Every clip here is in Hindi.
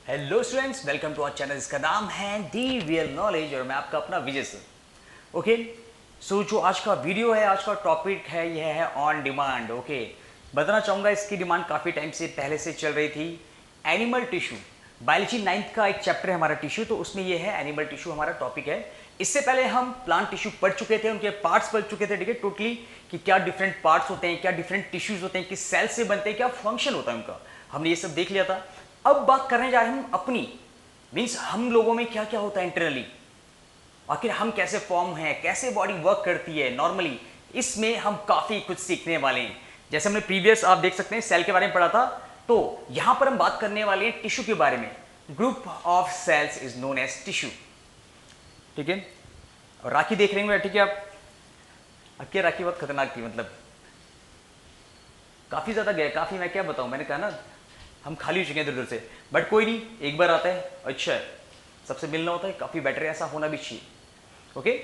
Hello students, welcome to our channel. इसका नाम है दी रियल नॉलेज और मैं आपका अपना विजय सर। ओके, सो जो आज का वीडियो है, आज का टॉपिक है, यह है ऑन डिमांड। ओके, बताना चाहूँगा इसकी डिमांड काफ़ी टाइम से पहले से चल रही थी। एनिमल टिश्यू, बायोलॉजी 9th का एक चैप्टर है हमारा टिश्यू, तो उसमें ये है एनिमल टिश्यू हमारा टॉपिक है। इससे पहले हम प्लांट टिश्यू पढ़ चुके थे, उनके पार्ट्स पढ़ चुके थे, ठीक है, टोटली कि क्या डिफरेंट पार्ट्स होते हैं, क्या डिफरेंट टिश्यूज होते हैं, किस सेल से बनते हैं, क्या फंक्शन होता है उनका, हमने ये सब देख लिया था। अब बात करने जा रहे हैं हम अपनी, मीन्स हम लोगों में क्या क्या होता है इंटरनली, आखिर हम कैसे फॉर्म हैं, कैसे बॉडी वर्क करती है नॉर्मली, इसमें हम काफ़ी कुछ सीखने वाले हैं। जैसे हमने प्रीवियस आप देख सकते हैं सेल के बारे में पढ़ा था, तो यहां पर हम बात करने वाले हैं टिश्यू के बारे में। Group of cells is known as tissue, ठीक है। और राखी देख रहे होंगे, ठीक है आप। अब क्या राखी बहुत खतरनाक थी, मतलब काफ़ी ज़्यादा गया, काफ़ी, मैं क्या बताऊं, मैंने कहा ना हम खाली हो चुके हैं इधर उधर से, बट कोई नहीं, एक बार आता है, अच्छा है, सबसे मिलना होता है, काफ़ी बेटर है, ऐसा होना भी चाहिए। ओके,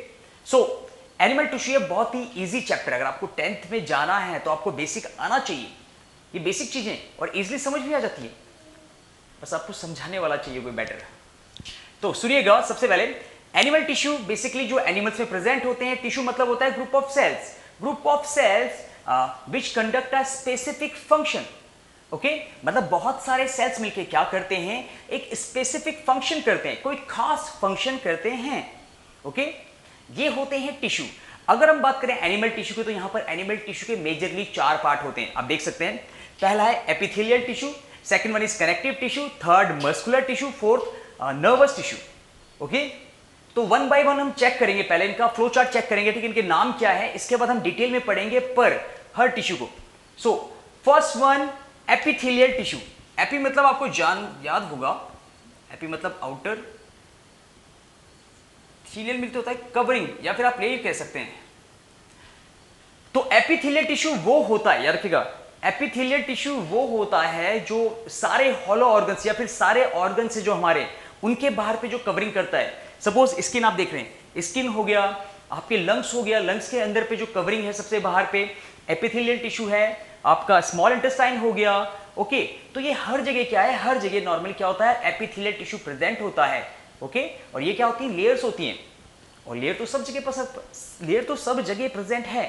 सो एनिमल टिश्यू है बहुत ही इजी चैप्टर। अगर आपको 10th में जाना है तो आपको बेसिक आना चाहिए, ये बेसिक चीज़ें, और इजीली समझ भी आ जाती है, बस आपको समझाने वाला चाहिए कोई बेटर। तो सुनिएगा, सबसे पहले एनिमल टिश्यू बेसिकली जो एनिमल्स में प्रेजेंट होते हैं, टिश्यू मतलब होता है group of cells, group of cells which conduct a specific function. Okay, मतलब बहुत सारे सेल्स मिलके क्या करते हैं, एक स्पेसिफिक फंक्शन करते हैं, कोई खास फंक्शन करते हैं। ओके, ये होते हैं टिश्यू। अगर हम बात करें एनिमल टिश्यू की, तो यहां पर एनिमल टिश्यू के मेजरली 4 पार्ट होते हैं, आप देख सकते हैं। पहला है epithelial tissue, second one is connective tissue, third muscular tissue, fourth nervous tissue. Okay, तो वन बाय वन हम चेक करेंगे, पहले इनका फ्लो चार्ट चेक करेंगे, ठीक है, इनके नाम क्या है, इसके बाद हम डिटेल में पढ़ेंगे पर हर टिश्यू को। So first one epithelial tissue. AP मतलब आपको याद होगा, एपी मतलब आउटर, थीलियल मिलते होता है कवरिंग, या फिर आप लेयर कह सकते हैं। तो एपिथेलियल टिश्यू वो होता है, याद रखिएगा, एपिथेलियल टिश्यू वो होता है जो सारे हॉलो ऑर्गन्स या फिर सारे ऑर्गन से जो हमारे, उनके बाहर पे जो कवरिंग करता है। सपोज स्किन आप देख रहे हैं, स्किन हो गया, आपके लंग्स हो गया, लंग्स के अंदर पे जो कवरिंग है सबसे बाहर पे एपिथेलियल टिश्यू है, आपका स्मॉल इंटेस्टाइन हो गया। ओके, तो ये हर जगह क्या है, हर जगह नॉर्मल क्या होता है, एपिथेलियल टिश्यू प्रेजेंट होता है। ओके, और ये क्या होती है, लेयर्स होती हैं, और लेयर तो सब जगह प्रेजेंट है।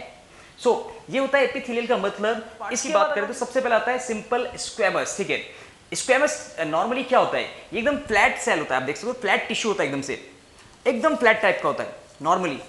सो ये होता है एपिथेलियल का मतलब। इसकी बात करें तो सबसे पहले आता है सिंपल स्क्वैमस, ठीक है। स्क्वैमस नॉर्मली क्या होता है, ये एकदम फ्लैट सेल होता है, आप देख सकते हो फ्लैट टिश्यू होता है, एकदम फ्लैट टाइप का होता है नॉर्मली।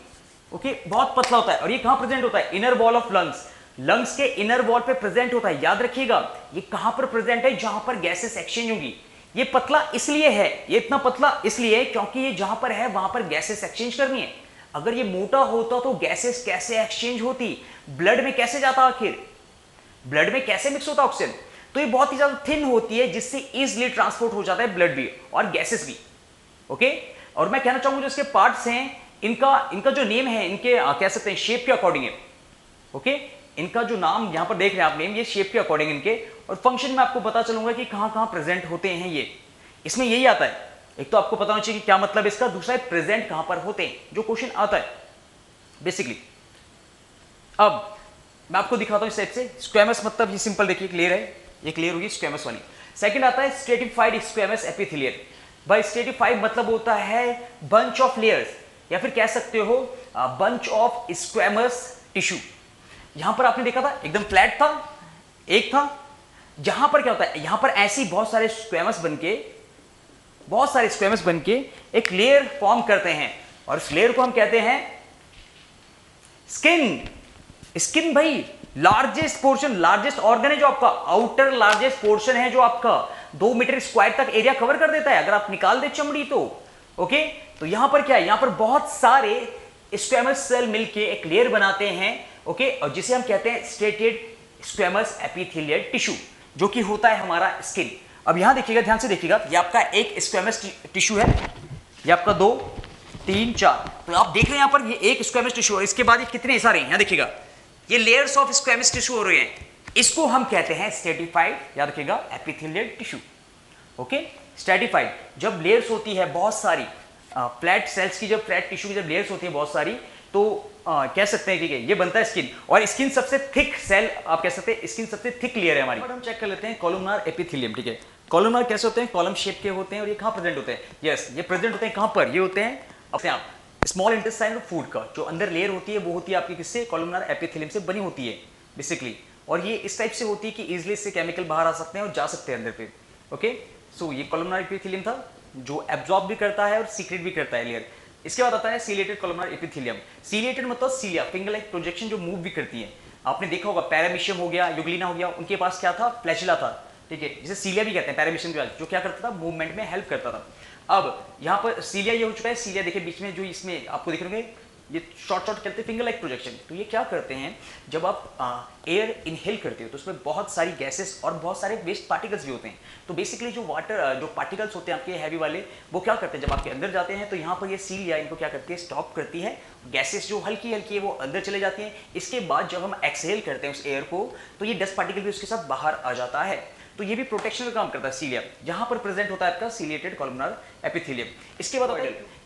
ओके, बहुत पतला होता है, और ये कहां प्रेजेंट होता है, inner wall of lungs, lungs के इनर वॉल पे प्रेजेंट होता है। याद रखिएगा, ये कहां पर प्रेजेंट है, जहां पर गैसेस एक्सचेंज होंगी। ये पतला इसलिए है, ये इतना पतला इसलिए है क्योंकि ये जहां पर है वहां पर गैसेस एक्सचेंज करनी है। अगर ये मोटा होता तो गैसेस कैसे एक्सचेंज होती, ब्लड में कैसे जाता, आखिर ब्लड में कैसे मिक्स होता ऑक्सीजन। तो ये बहुत ही ज्यादा थिन होती है, जिससे इजिली ट्रांसपोर्ट हो जाता है ब्लड भी और गैसेस भी। ओके, और मैं कहना चाहूंगा जो इसके पार्ट्स हैं, इनका जो नेम है, इनके कह सकते हैं शेप के अकॉर्डिंग है। ओके, इनका जो नाम यहां पर देख रहे हैं आप, नेम, ये शेप के अकॉर्डिंग इनके, और फंक्शन में आपको पता चलूंगा कि कहां कहां प्रेजेंट होते हैं। ये इसमें यही आता है, एक तो आपको पता होना चाहिए कि क्या मतलब इसका, दूसरा है प्रेजेंट कहां पर होते हैं, जो क्वेश्चन आता है बेसिकली। अब मैं आपको दिखाता हूं इस टाइप से। स्क्वैमस मतलब ये सिंपल देखिए, क्लियर है, ये क्लियर होगी स्क्वैमस वाली। सेकंड आता है स्ट्रेटिफाइड स्क्वैमस एपिथेलियल। भाई स्ट्रेटिफाइड मतलब होता है बंच ऑफ लेयर्स, या फिर कह सकते हो बंच ऑफ स्क्वैमस टिश्यू। यहां पर आपने देखा था एकदम फ्लैट था, एक था, जहां पर क्या होता है, यहां पर ऐसी बहुत सारे स्क्वैमस बनके एक लेयर फॉर्म करते हैं, और इस लेयर को हम कहते हैं स्किन। स्किन भाई लार्जेस्ट पोर्शन, लार्जेस्ट ऑर्गन है जो आपका, आउटर लार्जेस्ट पोर्शन है जो आपका 2 मीटर स्क्वायर तक एरिया कवर कर देता है अगर आप निकाल दे चमड़ी तो। ओके, तो यहां पर क्या है, यहां पर बहुत सारे स्क्वैमस सेल मिलके एक लेयर बनाते हैं। ओके, और जिसे हम कहते हैं स्ट्रेटेड स्क्वैमस एपिथेलियल टिश्यू, जो कि होता है हमारा स्किन। अब यहां देखिएगा, ध्यान से देखिएगा, ये आपका एक स्क्वैमस टिश्यू है, ये आपका 2 3 4, तो आप देख रहे हैं यहां पर ये एक स्क्वैमस टिश्यू, और इसके बाद ये कितने सारे हैं, यहां देखिएगा, ये लेयर्स ऑफ स्क्वैमस टिश्यू हो रहे हैं। इसको हम कहते हैं स्ट्रेटिफाइड, याद रखिएगा, एपिथेलियल टिश्यू। ओके, स्ट्रेटिफाइड जब लेयर्स होती है बहुत सारी, फ्लैट सेल्स की, जब फ्लैट टिश्यू की जब लेयर्स होती है बहुत सारी, तो कह सकते हैं कि ये बनता है स्किन, और स्किन सबसे थिक सेल, आप कह सकते हैं स्किन सबसे थिक लेयर है हमारी। हम चेक कर लेते हैं कॉलमनार एपिथेलियम, ठीक है। कॉलमनार कैसे होते हैं? कॉलम शेप के होते हैं और ये कहाँ प्रेजेंट होते हैं? यस, ये प्रेजेंट होते हैं कहाँ पर? ये होते हैं अपने आप स्मॉल इंटेस्टाइन ऑफ फूड का जो अंदर लेयर होती है वो होती है आपकी किससे? कॉलमनार एपिथेलियम से बनी होती है बेसिकली। और ये इस टाइप से होती है कि इजिली इससे केमिकल बाहर आ सकते हैं और जा सकते हैं अंदर पे। ओके, सो ये कॉलमनार एपिथेलियम था जो एब्जॉर्ब भी करता है और सीक्रेट भी करता है लेयर। इसके बाद आता है सीलिएटेड कॉलमनार एपिथेलियम। सीलिएटेड मतलब सीलिया, फिंगर लाइक प्रोजेक्शन जो मूव भी करती है। आपने देखा होगा पैरामीशियम हो गया, यूग्लिना हो गया, उनके पास क्या था? फ्लैजिला था, ठीक है, जिसे सीलिया भी कहते हैं पैरामीशियम के पास, जो क्या करता था? मूवमेंट में हेल्प करता था। अब यहाँ पर सीलिया ये हो चुका है। सीलिया देखिए बीच में जो इसमें आपको दिख रहे होंगे ये शॉर्ट शॉर्ट कहते हैं फिंगर लाइक प्रोजेक्शन। तो ये क्या करते हैं? जब आप एयर इनहेल करते हो तो उसमें बहुत सारी गैसेस और बहुत सारे वेस्ट पार्टिकल्स भी होते हैं। तो बेसिकली जो वाटर जो पार्टिकल्स होते हैं आपके हैवी वाले, वो क्या करते हैं? जब आपके अंदर जाते हैं तो यहाँ पर ये सीलिया इनको क्या करती है? स्टॉप करती है। गैसेस जो हल्की हल्की है वो अंदर चले जाती हैं। इसके बाद जब हम एक्सहेल करते हैं उस एयर को तो ये डस्ट पार्टिकल भी उसके साथ बाहर आ जाता है। तो ये भी प्रोटेक्शन का काम करता है सीलिया। यहाँ पर प्रेजेंट होता है आपका सीलिएटेड कॉलमनार एपिथेलियम। इसके बाद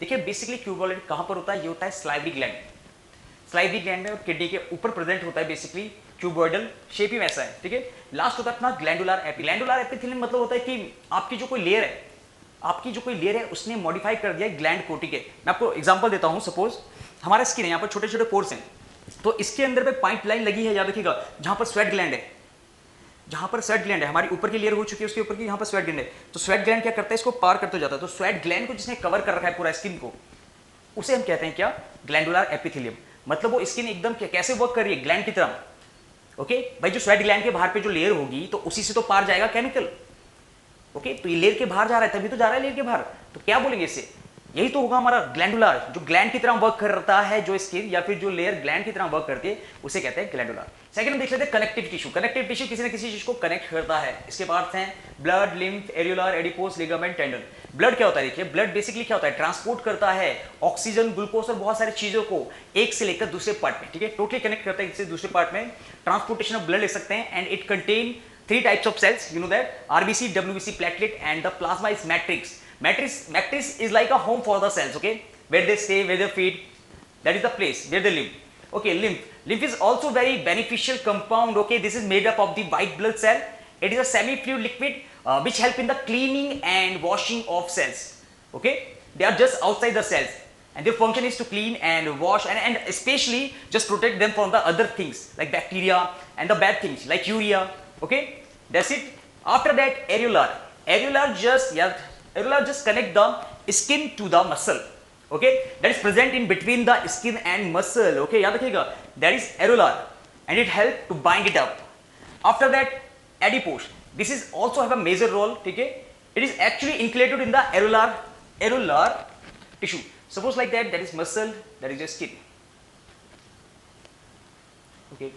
देखिए बेसिकली क्यूबॉइड कहाँ पर होता है? ये होता है स्लाइवरी ग्लैंड। स्लाइवरी ग्लैंड में और किडनी के ऊपर प्रेजेंट होता है बेसिकली। क्यूबॉइडल शेप ही वैसा है, ठीक है। लास्ट होता है अपना ग्लैंडुलर ग्लैंडुलर एपिथेलियम। मतलब होता है कि आपकी जो कोई लेयर है, आपकी जो कोई लेयर है उसने मॉडिफाई कर दिया ग्लैंड कोटिंग के। मैं आपको एग्जांपल देता हूं। सपोज हमारा स्किन है, यहाँ पर छोटे छोटे पोर्स हैं, तो इसके अंदर पे पाइप लाइन लगी है, याद रखिएगा, जहां पर स्वेट ग्लैंड है। जहां पर स्वेट ग्लैंड है, हमारी ऊपर की लेयर हो चुकी है, उसके ऊपर की यहाँ पर स्वेट ग्लैंड है। तो स्वेट ग्लैंड क्या करता है? इसको पार करते जाता है। तो स्वेट ग्लैंड को जिसने कवर कर रखा है पूरा स्किन को, उसे हम कहते हैं क्या? Glandular epithelium. मतलब वो स्किन एकदम कैसे वर्क कर रही है? ग्लैंड की तरह। ओके भाई, जो स्वेट ग्लैंड के बाहर पे जो लेयर होगी तो उसी से तो पार जाएगा केमिकल। ओके, तो ये लेयर के बाहर जा रहा है, तभी तो जा रहा है लेयर के बाहर। तो क्या बोलेंगे इसे? यही तो होगा हमारा ग्लैंडुलर, जो ग्लैंड की तरह वर्क करता है, जो स्किन या फिर जो लेयर ग्लैंड की तरह वर्क करती है उसे कहते हैं ग्लैंडुलर। सेकंड हम देख लेते हैं कनेक्टिव टिश्यू। कनेक्टिव टिश्यू किसी न किसी चीज को कनेक्ट करता है। इसके पार्ट्स हैं blood, lymph, areolar, adipose, ligament, tendon. Blood क्या होता है? देखिए ब्लड बेसिकली क्या होता है? ट्रांसपोर्ट करता है ऑक्सीजन, ग्लूकोज और बहुत सारी चीजों को एक से लेकर दूसरे पार्ट में, ठीक है, टोटली कनेक्ट करता है एक से दूसरे पार्ट में। ट्रांसपोर्टेशन ऑफ ब्लड ले सकते हैं। And it contain 3 types of cells, you know that, RBC, WBC, platelet, and the plasma is matrix. Matrix is like a home for the cells, okay, where they stay, where they feed, that is the place where they live. Okay, lymph is also very beneficial compound. Okay, this is made up of the white blood cell. It is a semi-fluid liquid which help in the cleaning and washing of cells. Okay, they are just outside the cells and their function is to clean and wash and especially just protect them from the other things like bacteria and the bad things like urea. Okay, that's it. After that, areolar just connect the skin to the muscle. Okay, that is present in between the skin and muscle. Okay, याद रखिएगा, that is areolar and it help to bind it up. After that, adipose, this is also have a major role, ठीक है, it is actually included in the areolar tissue. Suppose like that is muscle, that is your skin. Okay,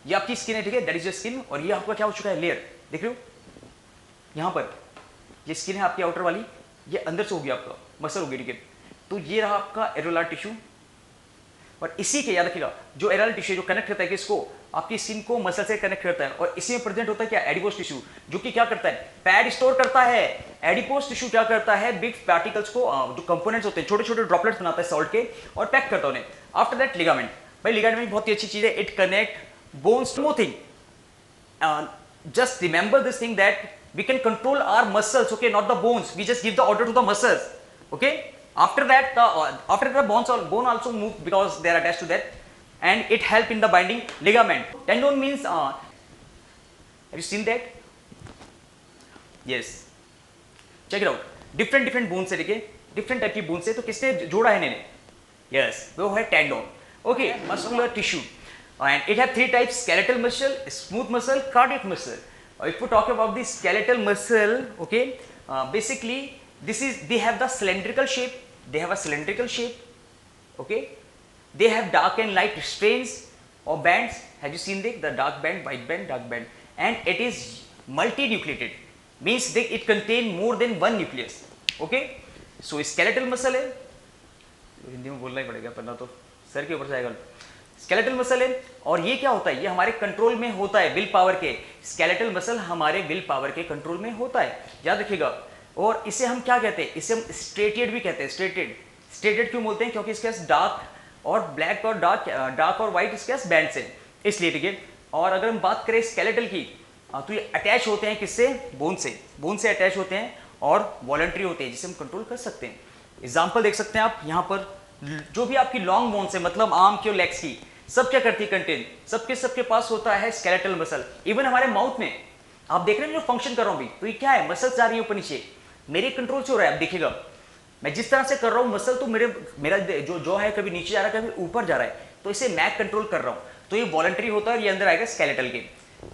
ये आपकी स्किन है, ठीक है, दैट इज योर स्किन। और ये आपका क्या हो चुका है? लेयर, देख रहे हो यहां पर ये स्किन है आपकी आउटर वाली, ये अंदर से हो गया आपका मसल हो गया, ठीक है। तो ये रहा आपका एरोलार टिश्यू। और इसी के याद रखिएगा जो एरोलार टिश्यू जो कनेक्ट करता है किसको? आपकी स्किन को मसल से कनेक्ट करता है। और इसी में प्रेजेंट होता है क्या? एडिपोस टिश्यू, जो कि क्या करता है? फैट स्टोर करता है। एडिपोस टिश्यू क्या करता है? बिग पार्टिकल्स को, जो कंपोनेंट्स होते हैं, छोटे छोटे ड्रॉपलेट्स बनाता है सॉल्ट के और पैक करता है उन्हें। आफ्टर दैट लिगामेंट, भाई लिगामेंट बहुत ही अच्छी चीज है, it connect bones to thing. Just remember this thing that we can control our muscles, okay, not the bones. We just give the order to the muscles. Okay, after that the bone also move because they are attached to that, and it help in the binding ligament. Tendon means have you seen that? Yes, check it out. different bones है, ठीक है, different type की bones है। तो किसने जोड़ा है इन्हें? Yes, वो है tendon. Okay, muscular tissue. And it has 3 types: skeletal muscle, smooth muscle, cardiac muscle. If we talk about the skeletal muscle, okay, basically they have the cylindrical shape. They have a cylindrical shape. Okay, they have dark and light strands or bands. Have you seen the dark band, white band, dark band? And it is multinucleated. Means it contain more than one nucleus. Okay, so skeletal muscle है, हिंदी में बोलना ही पड़ेगा वरना तो सर के ऊपर से आएगा। स्केलेटल मसल है और ये क्या होता है? ये हमारे कंट्रोल में होता है, विल पावर के। स्केलेटल मसल हमारे विल पावर के कंट्रोल में होता है, याद रखिएगा। और इसे हम क्या कहते हैं? इसे हम स्ट्रेटेड भी कहते हैं। स्ट्रेटेड क्यों बोलते हैं? क्योंकि इसके पास डार्क और ब्लैक और डार्क और व्हाइट इसके पास बैंड्स हैं। इसलिए, ठीक है। और अगर हम बात करें स्केलेटल की, तो ये अटैच होते हैं किससे? बोन से अटैच होते हैं और वॉलंटरी होते हैं, जिसे हम कंट्रोल कर सकते हैं। एग्जाम्पल देख सकते हैं आप यहाँ पर, जो भी आपकी लॉन्ग बोन्स है, मतलब आर्म की और लेग्स की, सब क्या करती है? कंटेन, सबके पास होता है स्केलेटल मसल। इवन हमारे माउथ में आप देख रहे हैं जो फंक्शन कर रहा हूं अभी, तो ये क्या है? मसल्स जा रही है ऊपर नीचे, मेरे कंट्रोल से हो रहा है। आप देखिएगा मैं जिस तरह से कर रहा हूं मसल, तो मेरा जो है कभी नीचे जा रहा है, कभी ऊपर जा रहा है, तो इसे मैं कंट्रोल कर रहा हूं। तो ये वॉलंटरी होता है, ये अंदर आएगा स्केलेटल के।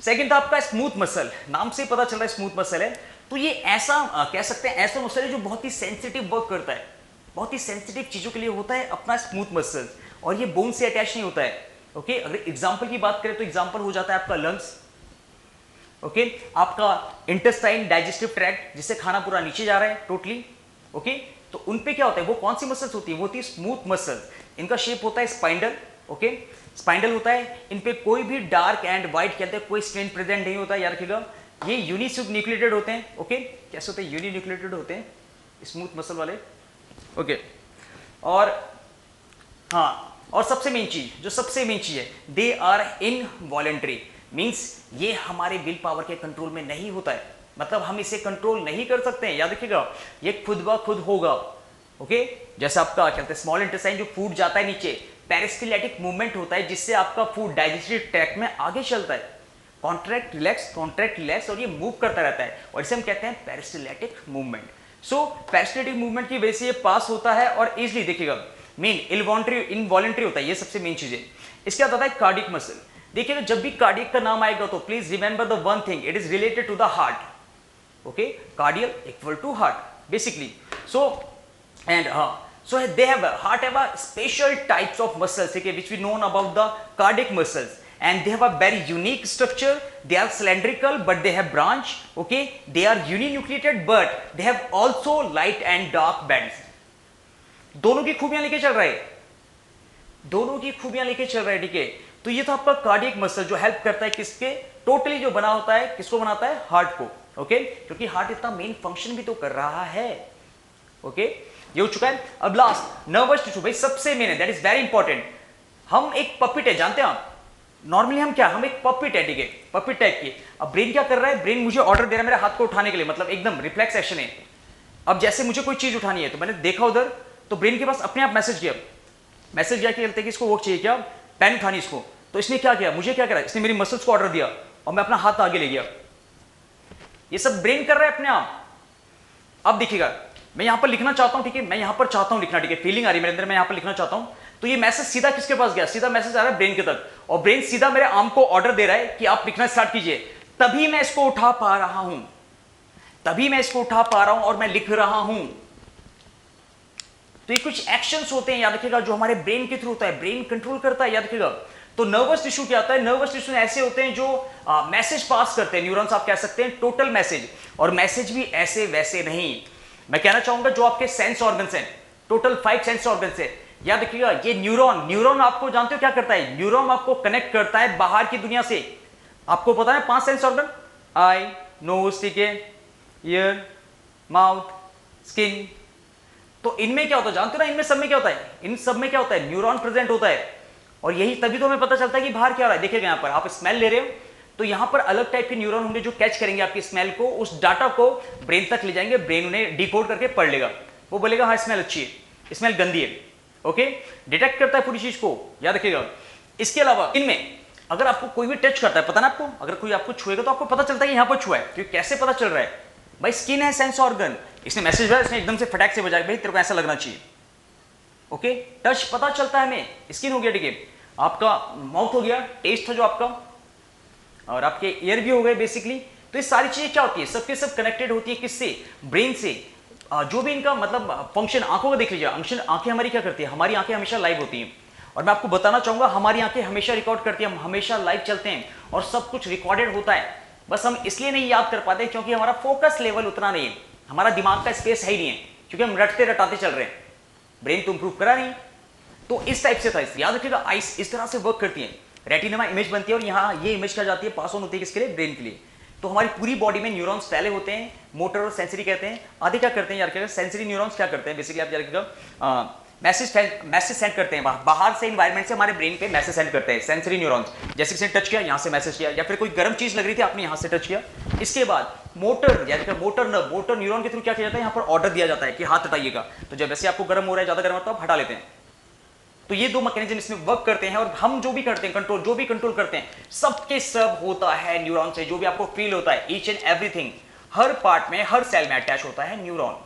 सेकंड था आपका स्मूथ मसल, नाम से पता चल रहा है स्मूथ मसल है। तो ये ऐसा कह सकते हैं, ऐसा मसल है जो बहुत ही सेंसिटिव वर्क करता है, बहुत ही सेंसिटिव चीजों के लिए होता है अपना स्मूथ मसल, और ये बोन से अटैच नहीं होता है। ओके, अगर एग्जाम्पल की बात करें तो एग्जाम्पल हो जाता है आपका लंग्स, ओके, आपका इंटेस्टाइन, डाइजेस्टिव ट्रैक्ट, जिससे खाना पूरा नीचे जा रहा है टोटली। ओके, तो उन पे क्या होता है? वो कौन सी मसल्स होती है? वो होती है स्मूथ मसल्स। इनका शेप होता है स्पाइंडल, ओके, स्पाइंडल होता है। इन पे कोई भी डार्क एंड व्हाइट कहते हैं कोई स्ट्रेन प्रेजेंट नहीं होता है, याद रखिएगा। ये यूनिन्यूक्लिएटेड होते हैं, ओके, कैसे होते हैं? यूनिन्यूक्लिएटेड होते हैं स्मूथ मसल वाले, ओके। और हाँ, और सबसे मेन चीज है, दे आर इनवॉलंटरी, मींस ये हमारे विल पावर के कंट्रोल में नहीं होता है, मतलब हम इसे कंट्रोल नहीं कर सकते हैं, याद रखिएगा। ये खुद ब खुद होगा, ओके। जैसे आपका क्या कहते हैं, स्मॉल इंटेस्टाइन जो फूड जाता है नीचे, पेरिस्टाल्टिक मूवमेंट होता है, जिससे आपका फूड डाइजेस्टिव ट्रैक्ट में आगे चलता है, कॉन्ट्रैक्ट रिलैक्स, और ये मूव करता रहता है, और इसे हम कहते हैं पेरिस्टाल्टिक मूवमेंट। सो पेरिस्टाल्टिक मूवमेंट की वजह से ये पास होता है और इजिली, देखिएगा, मेन इनवॉलंटरी होता है, ये सबसे मेन चीज है। इसके बाद आता है कार्डियक मसल। देखिएगा, जब भी कार्डियक का नाम आएगा तो please remember the one thing, it is related to the heart, okay, cardial equal to heart basically. So they have heart have a special types of muscles, okay, which we known about the cardiac muscles, and they have a very unique structure. They are cylindrical but they have branch, okay, they are uninucleated but they have also light and dark bands. दोनों की खूबियां लेके चल रहा है, ठीक है। तो ये था आपका कार्डियक मसल, जो हेल्प करता है किसके? टोटली जो बना होता है, किसको बनाता है? हार्ट को, ओके, क्योंकि हार्ट इतना मेन फंक्शन भी तो कर रहा है, ओके। ये हो चुका है। अब लास्ट नर्वस टिश्यू, भाई सबसे मेन है, दैट इज वेरी इंपॉर्टेंट। हम एक पपिट है, जानते हैं आप, नॉर्मली हम क्या, हम एक पपिट है, ठीक है, पपिट टाइप की। अब ब्रेन क्या कर रहा है? ब्रेन मुझे ऑर्डर दे रहा है मेरे हाथ को उठाने के लिए, मतलब एकदम रिफ्लेक्स एक्शन है। अब जैसे मुझे कोई चीज उठानी है, तो मैंने देखा उधर, तो ब्रेन के पास अपने आप मैसेज गया कि इसको वो चाहिए क्या, पेन उठानी इसको। तो इसने क्या किया, मुझे क्या करा, इसने मेरी मसल्स को ऑर्डर दिया और मैं अपना हाथ आगे ले गया। ये सब ब्रेन कर रहा है अपने आप। अब देखिएगा, मैं यहां पर लिखना चाहता हूं, ठीक है, मैं यहां पर चाहता हूं लिखना, ठीक है, फीलिंग आ रही है मेरे अंदर, मैं यहां पर लिखना चाहता हूं, तो ये मैसेज सीधा किसके पास गया? सीधा मैसेज आ रहा है ब्रेन के तक, और ब्रेन सीधा मेरे आर्म को ऑर्डर दे रहा है कि आप लिखना स्टार्ट कीजिए। तभी मैं इसको उठा पा रहा हूं, और मैं लिख रहा हूं। तो ये कुछ एक्शंस होते हैं, याद रखिएगा, जो हमारे ब्रेन के थ्रू होता है, ब्रेन कंट्रोल करता है, याद रखिएगा। तो नर्वस टिश्यू क्या होता है? नर्वस टिश्यू ऐसे होते हैं जो मैसेज पास करते हैं, न्यूरॉन्स आप कह सकते हैं, टोटल मैसेज, और मैसेज भी ऐसे वैसे नहीं। मैं कहना चाहूंगा जो आपके सेंस ऑर्गन्स हैं, टोटल 5 सेंस ऑर्गन्स है, याद रखिएगा। ये न्यूरॉन आपको जानते हो क्या करता है? न्यूरॉन आपको कनेक्ट करता है बाहर की दुनिया से। आपको पता है 5 सेंस ऑर्गन, आई, नोज, ठीक है, ईयर, माउथ, स्किन। तो इनमें क्या होता है जानते हो ना? इनमें सब में क्या होता है? इन सब में क्या होता है? न्यूरॉन प्रेजेंट होता है, और यही तभी तो हमें पता चलता है कि बाहर क्या हो रहा है। देखिएगा यहाँ पर आप स्मेल ले रहे हो, तो यहां पर अलग टाइप के न्यूरॉन होंगे जो कैच करेंगे आपकी स्मेल को, उस डाटा को ब्रेन तक ले जाएंगे, ब्रेन उन्हें डिकोड करके पढ़ लेगा, वो बोलेगा हाँ स्मेल अच्छी है, स्मेल गंदी है, ओके, डिटेक्ट करता है पूरी चीज को, याद रखिएगा। इसके अलावा इनमें अगर आपको कोई भी टच करता है, पता ना आपको, अगर कोई आपको छुएगा तो आपको पता चलता है कि यहां पर छुआ है, क्योंकि कैसे पता चल रहा है भाई? स्किन है सेंस ऑर्गन, इसने मैसेज दिया, इसने एकदम से फटाक से बजाया भाई तेरे को ऐसा लगना चाहिए, ओके। टच पता चलता है हमें, स्किन हो गया, ठीक है, आपका माउथ हो गया, टेस्ट था जो आपका, और आपके ईयर भी हो गए बेसिकली। तो ये सारी चीजें क्या होती है? सबके सब कनेक्टेड होती है किससे? ब्रेन से। जो भी इनका मतलब फंक्शन, आंखों का देख लीजिए, आंखें हमारी क्या करती है? हमारी आंखें हमेशा लाइव होती हैं, और मैं आपको बताना चाहूंगा हमारी आंखें हमेशा रिकॉर्ड करती हैं, हम हमेशा लाइव चलते हैं और सब कुछ रिकॉर्डेड होता है, बस हम इसलिए नहीं याद कर पाते क्योंकि हमारा फोकस लेवल उतना नहीं है, हमारा दिमाग का स्पेस है ही नहीं है, क्योंकि हम रटते रटाते चल रहे हैं, ब्रेन तो इंप्रूव करा नहीं। तो इस टाइप से था, याद रखिएगा, आइस इस तरह से वर्क करती है, रेटिना में इमेज बनती है, और यहाँ ये इमेज क्या जाती है, पास ऑन होती है किसके लिए? ब्रेन के लिए। तो हमारी पूरी बॉडी में न्यूरॉन्स पहले होते हैं, मोटर और सेंसरी कहते हैं, आधे क्या करते हैं यार, क्या सेंसरी न्यूरॉन्स क्या करते हैं बेसिकली, आप याद रखिएगा, मैसेज सेंड करते हैं, बाहर से इन्वायरमेंट से हमारे ब्रेन पे मैसेज सेंड करते हैं सेंसरी न्यूरॉन्स। जैसे किसी ने टच किया, यहां से मैसेज किया, या फिर कोई गर्म चीज लग रही थी, आपने यहां से टच किया। इसके बाद मोटर न्यूरॉन के थ्रू क्या किया जाता है, यहां पर ऑर्डर दिया जाता है कि हाथ हटाइएगा। तो जब वैसे आपको गर्म हो रहा है, ज्यादा गर्म होता है, आप हटा लेते हैं। तो ये दो मैकेनिज्म इसमें वर्क करते हैं। और हम जो भी करते हैं कंट्रोल, जो भी कंट्रोल करते हैं, सबके सब होता है न्यूरॉन से। जो भी आपको फील होता है, each and everything, her part में, हर सेल में अटैच होता है न्यूरॉन।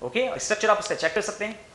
ओके, स्ट्रक्चर आप इसका चेक कर सकते हैं।